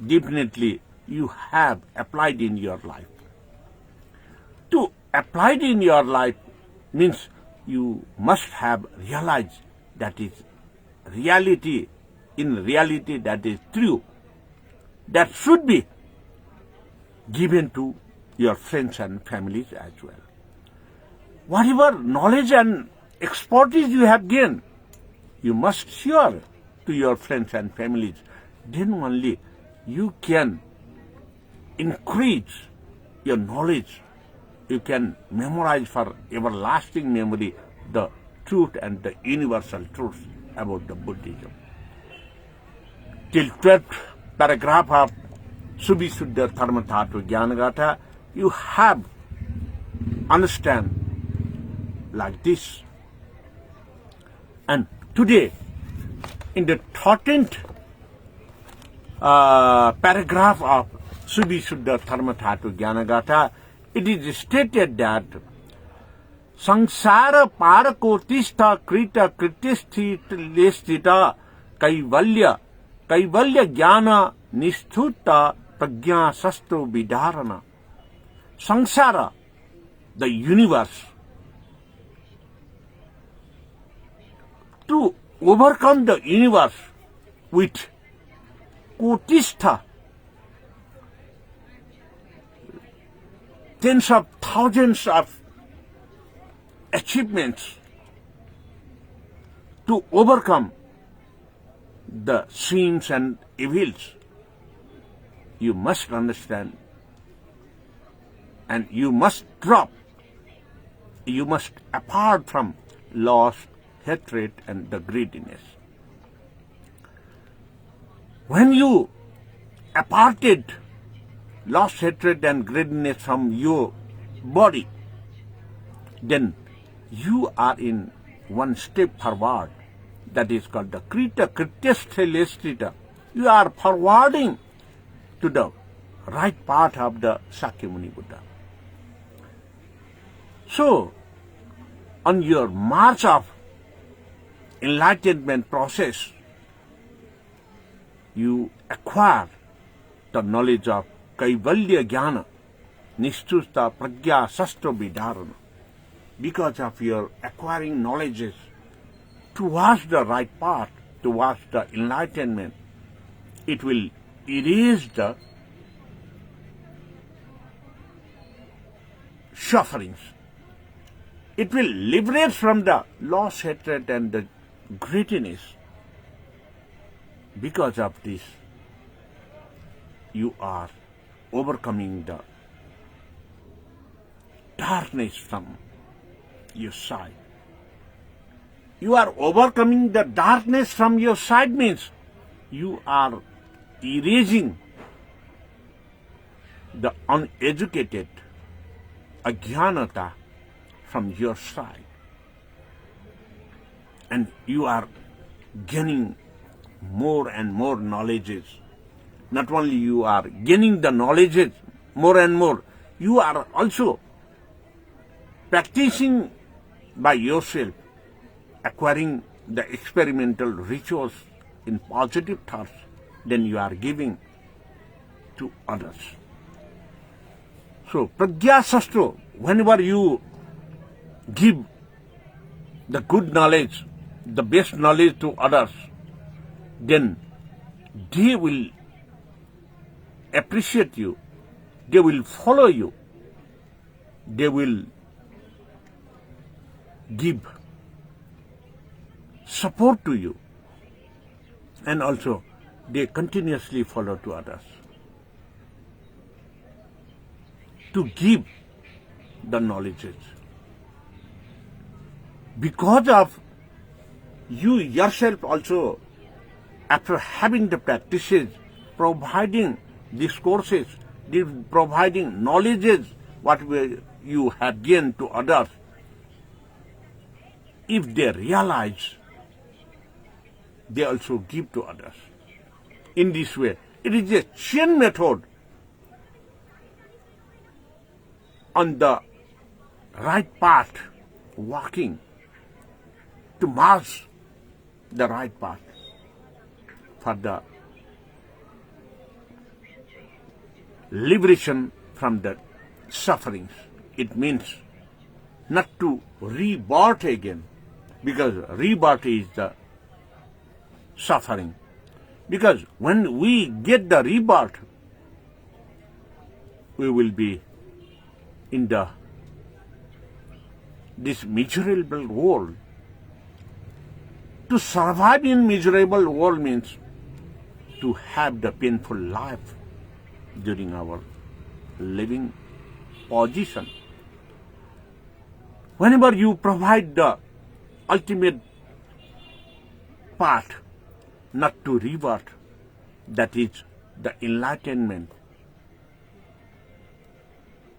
definitely you have applied in your life. To apply it in your life means you must have realized that is reality, in reality that is true, that should be given to your friends and families as well. Whatever knowledge and expertise you have gained, you must share to your friends and families. Then only you can increase your knowledge. You can memorize for everlasting memory the truth and the universal truths about the Buddhism. Till 12th paragraph of Subhisuddha Dharmadhatu Jnanagatha, you have understand like this. And today, in the 13th paragraph of Subhishuddha Dharmadhatu Jnanagatha, it is stated that Sangsara Parako Tistha Krita Kritisthita Kaivalya Jnana Nisthuta Prajna Sastro Vidharana. Sangsara, the universe, to overcome the universe with Kotistha, tens of thousands of achievements, to overcome the sins and evils, you must understand, and you must drop, you must apart from lust, hatred and the greediness. When you aparted lust, hatred and greediness from your body, then you are in one step forward. That is called the Krita Krityasthelestita. You are forwarding to the right path of the Sakyamuni Buddha. So, on your march of enlightenment process, you acquire the knowledge of Kaivalya Jnana, Nishtusta Prajna Sastro Vidharana. Because of your acquiring knowledges towards the right path, towards the enlightenment, it will erase the sufferings. It will liberate from the loss, hatred and the greediness. Because of this, you are overcoming the darkness from your side. You are overcoming the darkness from your side means you are erasing the uneducated ajnanata from your side, and you are gaining more and more knowledges. Not only you are gaining the knowledges more and more, you are also practicing by yourself, acquiring the experimental rituals in positive thoughts, then you are giving to others. So, Prajna Sastro, whenever you give the good knowledge, the best knowledge to others, then they will appreciate you, they will follow you, they will give support to you, and also they continuously follow to others. To give the knowledges. Because of you yourself also, after having the practices, providing discourses, providing knowledges, what you have gained to others, if they realize, they also give to others. In this way, it is a chain method on the right path, walking to march the right path for the liberation from the sufferings. It means not to rebirth again, because rebirth is the suffering. Because when we get the rebirth, we will be in this miserable world. To survive in miserable world means to have the painful life during our living position. Whenever you provide the ultimate path, not to revert, that is the enlightenment,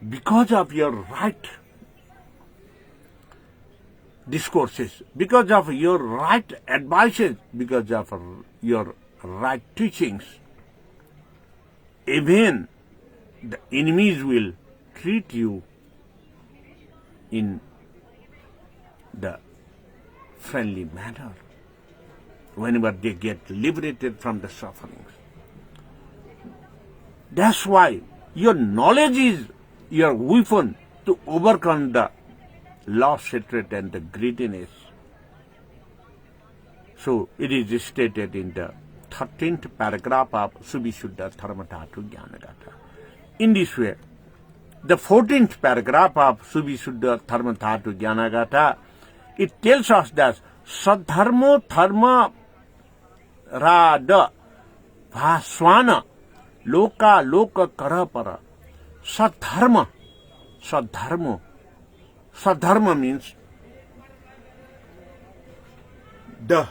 because of your right discourses, because of your right advices, because of your right teachings, even the enemies will treat you in the friendly manner whenever they get liberated from the sufferings. That's why your knowledge is your weapon to overcome the loss, hatred, and the greediness. So it is stated in the 13th paragraph of Subhishuddha Dharmadhatu Jnanagatha. In this way, the 14th paragraph of Subhishuddha Dharmadhatu Jnanagatha, it tells us that Sadharmo Dharma Rada Bhaswana Loka Loka Karapara. Sadharma. Sadharma means the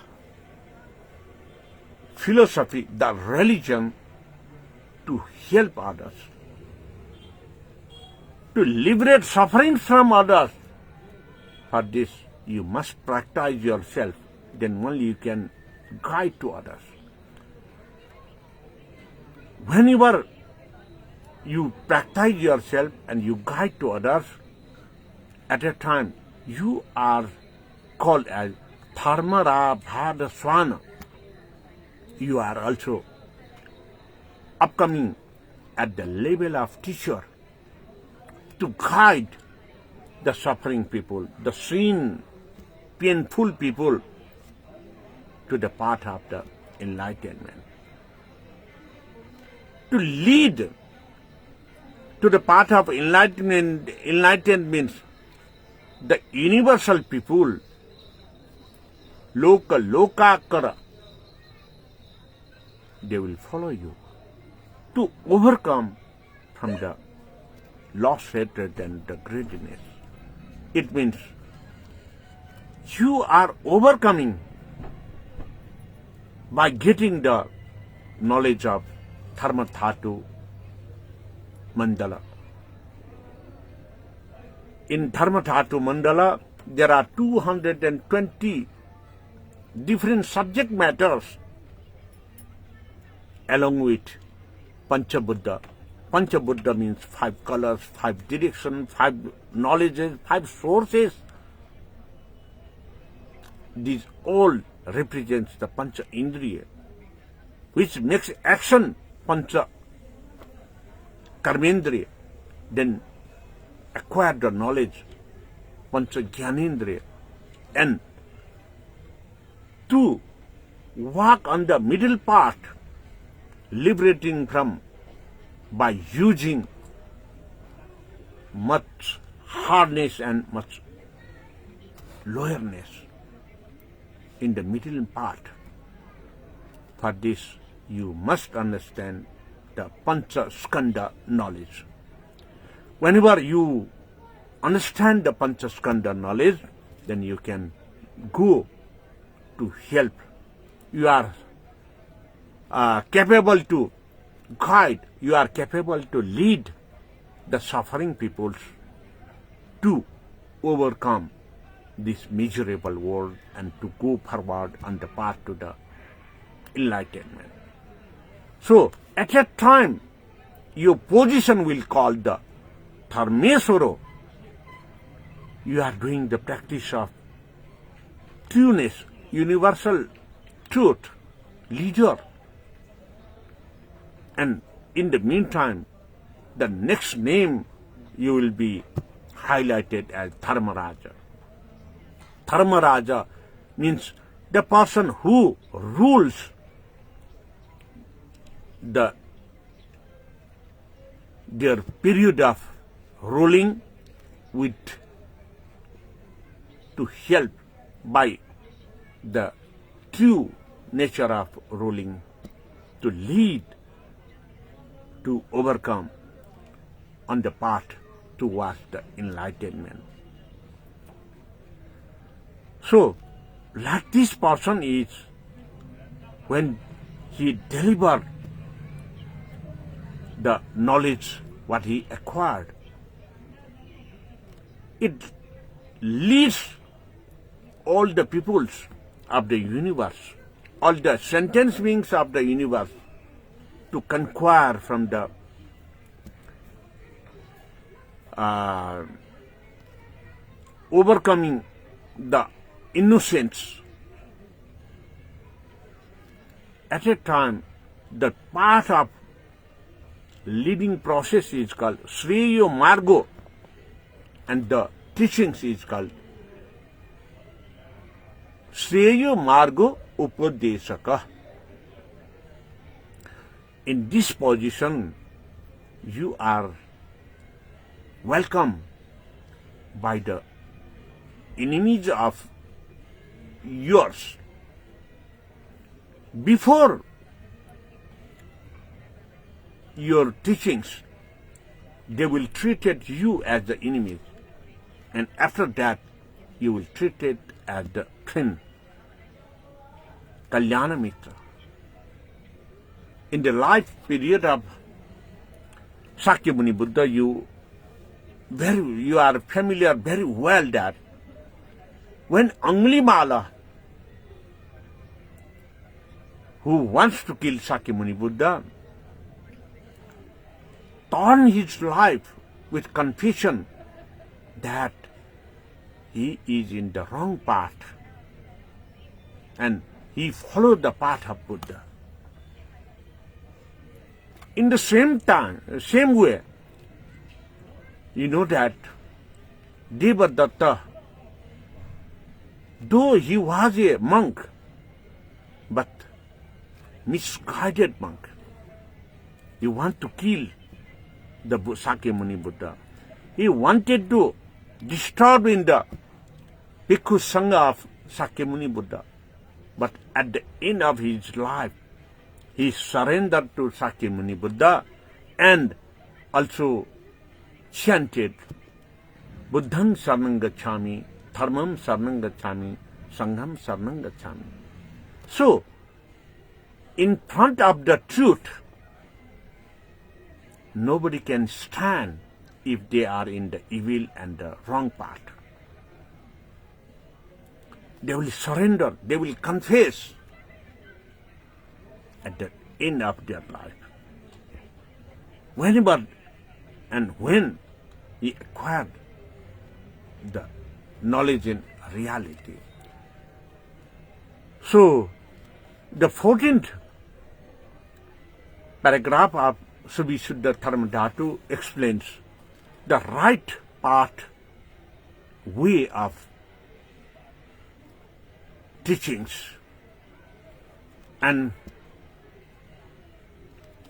philosophy, the religion to help others, to liberate suffering from others. For this, you must practice yourself, then only you can guide to others. Whenever you practice yourself and you guide to others, at a time you are called as Dharmarabhadaswana. You are also upcoming at the level of teacher to guide the suffering people, the sin, painful people to the path of the enlightenment. To lead to the path of enlightenment means the universal people, lokakara, they will follow you to overcome from the loss, hatred, and the greediness. It means you are overcoming by getting the knowledge of Dharmadhatu Mandala. In Dharmadhatu Mandala, there are 220 different subject matters along with Panchabuddha. Panchabuddha means 5 colors, 5 directions, 5 knowledges, 5 sources. These all represents the Pancha Indriya, which makes action Pancha Karmendriya, then acquire the knowledge Pancha Jnanendriya, and to walk on the middle path, liberating from by using much hardness and much lowerness in the middle part. For this, you must understand the Pancha Skanda knowledge. Whenever you understand the Pancha Skanda knowledge, then you can go to help. You are capable to guide, you are capable to lead the suffering peoples to overcome this miserable world and to go forward on the path to the enlightenment. So, at that time, your position will call the Dharmeswara. You are doing the practice of trueness, universal truth, leader. And in the meantime, the next name you will be highlighted as Dharmaraja. Dharmaraja means the person who rules their period of ruling with to help by the true nature of ruling, to lead, to overcome on the path towards the enlightenment. So, like this person is, when he delivered the knowledge what he acquired, it leads all the peoples of the universe, all the sentient beings of the universe, to conquer from the overcoming the innocence. At a time, the part of leading process is called Shreyo Margo, and the teachings is called Shreyo Margo Upadesaka. In this position, you are welcomed by the enemies of yours. Before your teachings, they will treat you as the enemies, and after that, you will treat it as the friend, Kalyana Mitra. In the life period of Shakyamuni Buddha, you are familiar very well that when Angulimala, who wants to kill Shakyamuni Buddha, turned his life with confession that he is in the wrong path and he followed the path of Buddha. In the same way, you know that Devadatta, though he was a monk, but misguided monk, he wanted to kill the Shakyamuni Buddha. He wanted to disturb in the Bhikkhu Sangha of Shakyamuni Buddha. But at the end of his life, he surrendered to Shakyamuni Buddha and also chanted Buddham Saranam Gacchami, Dharmam Saranam Gacchami, Sangham Saranam Gacchami. So, in front of the truth, nobody can stand if they are in the evil and the wrong path. They will surrender, they will confess at the end of their life. Whenever and when he acquired the knowledge in reality. So, the 14th paragraph of Subhisuddha Dharmadhatu explains the right path, way of teachings. And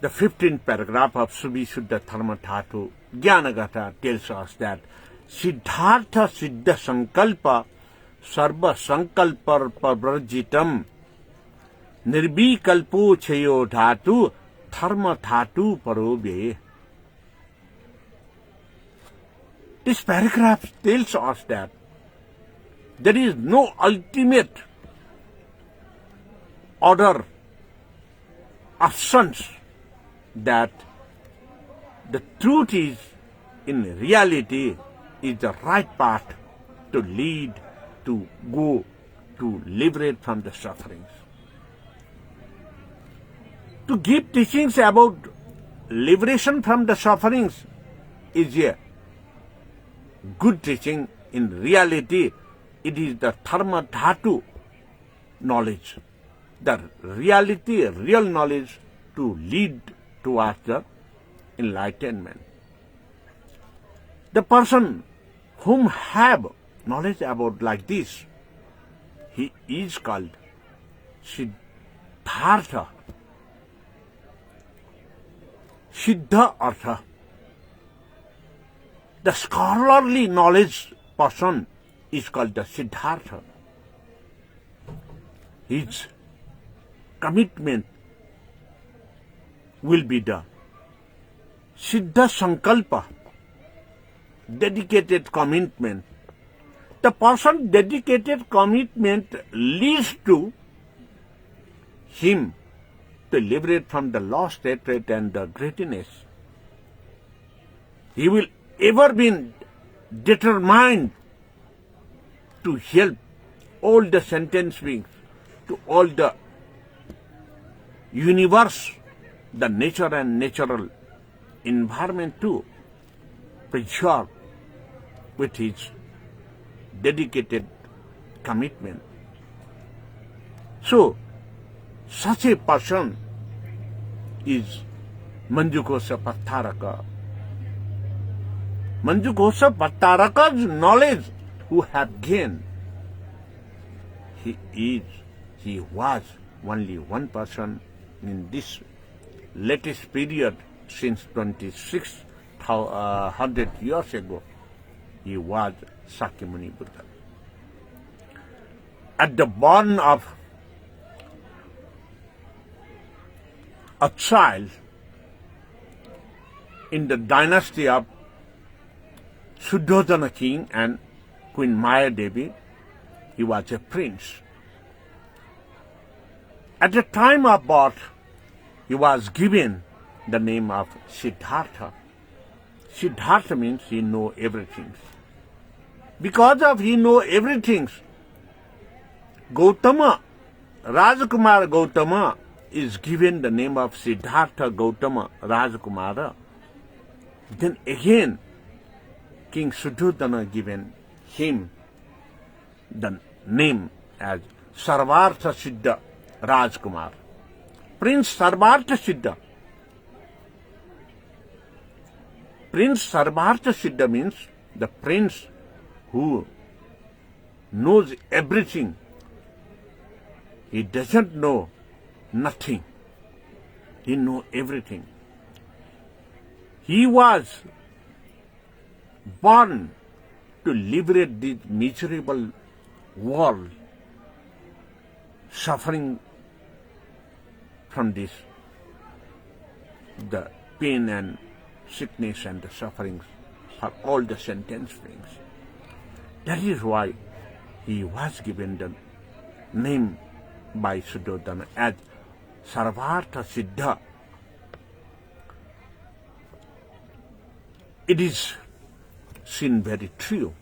the 15th paragraph of Subhisuddha Dharmadhatu, Jnanagata, tells us that Siddhartha Siddha Sankalpa Sarva Sankalpa Pravarjitam Nirvikalpo Chayo Dhatu Dharma Dhatu Parobhe. This paragraph tells us that there is no ultimate order of sense, that the truth is, in reality, is the right path to lead, to go, to liberate from the sufferings. To give teachings about liberation from the sufferings is a good teaching. In reality, it is the Dharma Dhatu knowledge, the reality, real knowledge to lead towards the enlightenment. The person whom have knowledge about like this, he is called Siddhartha, Siddha Artha. The scholarly knowledge person is called the Siddhartha. His commitment will be the Siddha Sankalpa, dedicated commitment. The person's dedicated commitment leads to him to liberate from the lost hatred and the greediness. He will ever be determined to help all the sentient beings, to all the universe, the nature and natural environment too, preserve with his dedicated commitment. So, such a person is Manju Ghosa Pattaraka. Manju Ghosa Pattaraka's knowledge who have gained, he was only one person in this latest period since 2600 years ago. He was Sakyamuni Buddha. At the born of a child in the dynasty of Suddhodana king and Queen Maya Devi, he was a prince. At the time of birth, he was given the name of Siddhartha. Siddhartha means he know everything. Because of he know everything, Gautama, Rajakumara Gautama is given the name of Siddhartha Gautama Rajakumara. Then again, King Suddhodana given him the name as Sarvartha Siddha Rajkumar. Prince Sarvartha Siddha. Prince Sarvartha Siddha means the prince who knows everything. He doesn't know nothing. He knows everything. He was born to liberate this miserable world, suffering from this, the pain and sickness and the sufferings for all the sentient beings. That is why he was given the name by Suddhodana as Sarvartha Siddha. It is seen very true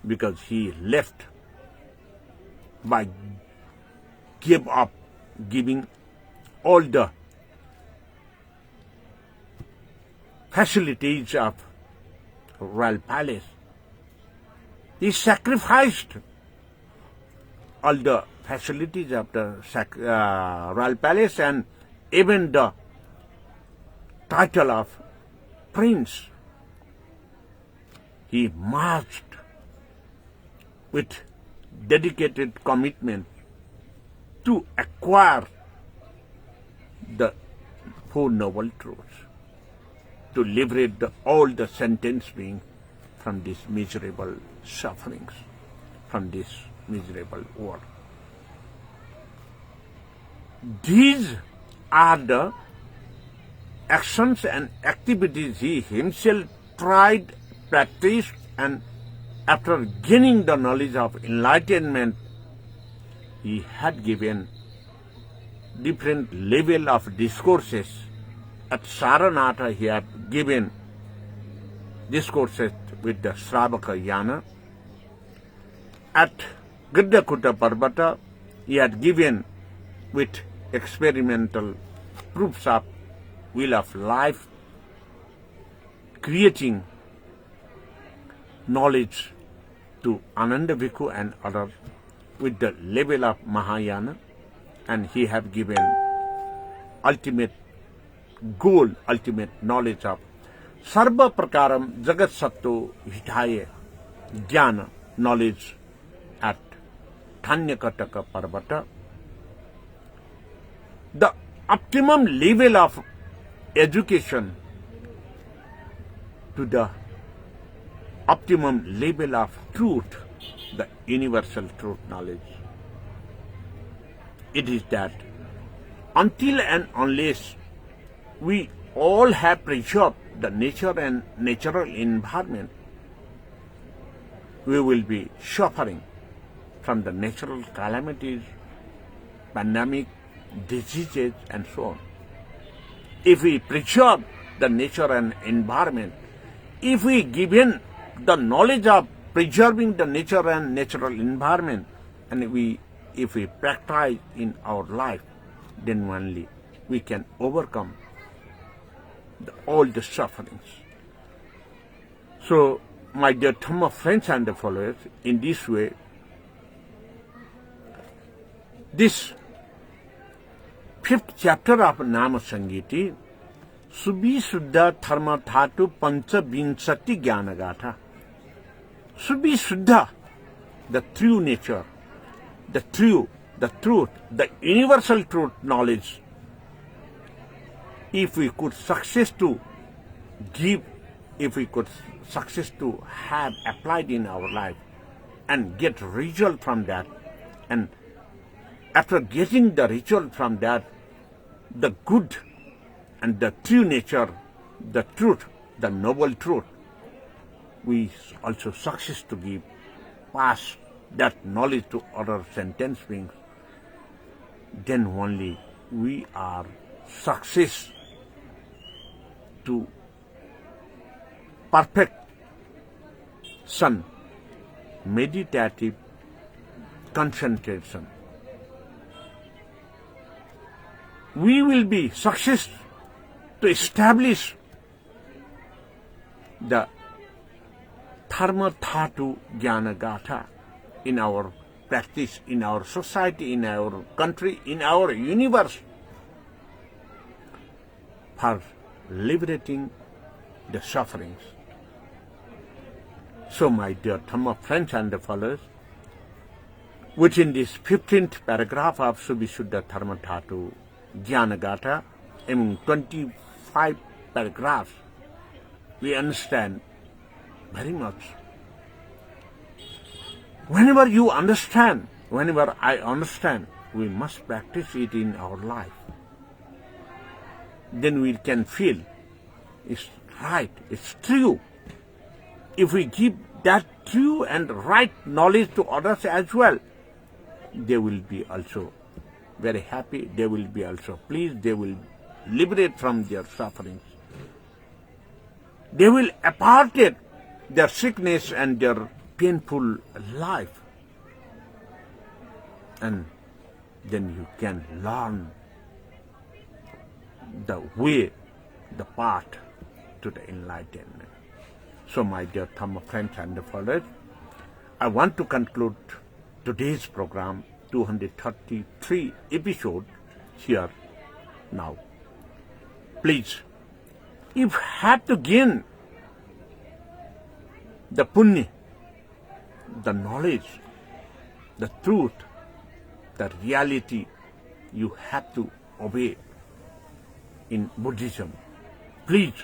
because he left by giving all the facilities of royal palace. He sacrificed all the facilities of the royal palace and even the title of prince. He marched with dedicated commitment to acquire the Four Noble Truths, to liberate all the sentient beings from these miserable sufferings, from this miserable world. These are the actions and activities he himself tried, practiced, and after gaining the knowledge of enlightenment, he had given different level of discourses. At Saranatha, he had given discourses with the Shravaka Yana. At Giddhakuta Parvata, he had given with experimental proofs of wheel of life, creating knowledge to Ananda Bhikkhu and others with the level of Mahayana, and he have given ultimate goal, ultimate knowledge of Sarva Prakaram Jagat Satto Hitaya Jnana knowledge at Thanyakataka Parvata. The optimum level of education to the optimum level of truth, the universal truth knowledge. It is that until and unless we all have preserved the nature and natural environment, we will be suffering from the natural calamities, pandemic, diseases, and so on. If we preserve the nature and environment, if we given the knowledge of preserving the nature and natural environment, and if we practice in our life, then only we can overcome all the sufferings. So, my dear Dhamma friends and the followers, in this way, this 5th chapter of Nama Sangiti, Subhi Suddha Dharma Dhatu Pancha Vinsati Jnana Gatha. Subhi Suddha, the true nature, the truth, the universal truth knowledge. If we could success to give, if we could success to have applied in our life and get result from that, and after getting the result from that, the good and the true nature, the truth, the noble truth, we also success to give, pass that knowledge to other sentient beings, then only we are success to perfection, meditative concentration. We will be success to establish the Dharma Dhatu Jnana Gatha in our practice, in our society, in our country, in our universe, for liberating the sufferings. So, my dear Dhamma friends and followers, within this 15th paragraph of Subhisuddha Dharma Dhatu Jnana Gatha, among 25 paragraphs, we understand very much. Whenever you understand, whenever I understand, we must practice it in our life. Then we can feel it's right, it's true. If we give that true and right knowledge to others as well, they will be also very happy, they will be also pleased, they will liberate from their sufferings. They will apart their sickness and their painful life. And then you can learn the way, the path to the enlightenment. So, my dear Dhamma friends and followers, I want to conclude today's program, 233 episode, here now. Please, if you have to gain the punya, the knowledge, the truth, the reality, you have to obey in Buddhism. Please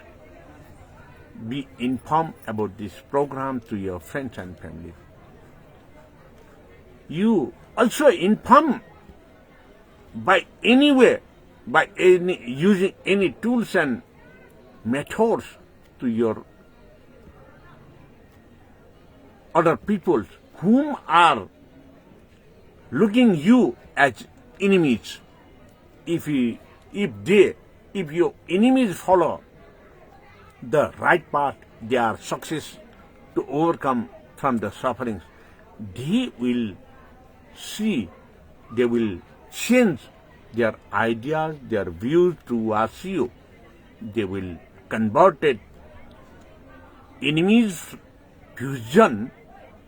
be informed about this program to your friends and family. You also inform by any way, by using any tools and methods to your other peoples whom are looking you as enemies. If your enemies follow the right path, they are success to overcome from the sufferings. They will see, they will change their ideas, their views towards you. They will convert it enemies' vision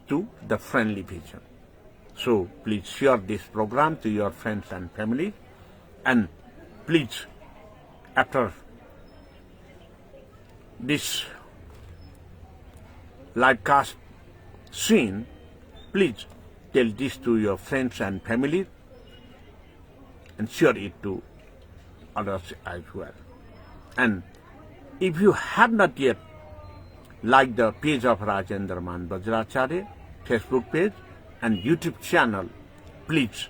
to the friendly vision. So please share this program to your friends and family, and please, after this live cast scene, please tell this to your friends and family and share it to others as well. And if you have not yet liked the page of Rajendra Man Vajracharya, Facebook page and YouTube channel, please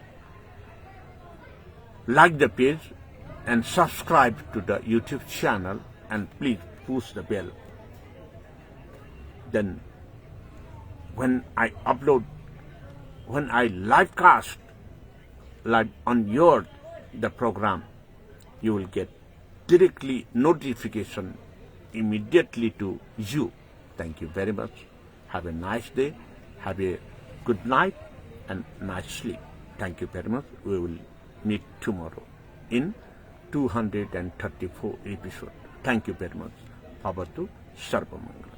like the page and subscribe to the YouTube channel, and please push the bell. Then when I upload, when I live cast live on the program, you will get directly notification immediately to you. Thank you very much. Have a nice day. Have a good night. and nice sleep. Thank you very much. We will meet tomorrow in 234 episode. Thank you very much. Bhavatu Sarvamangala.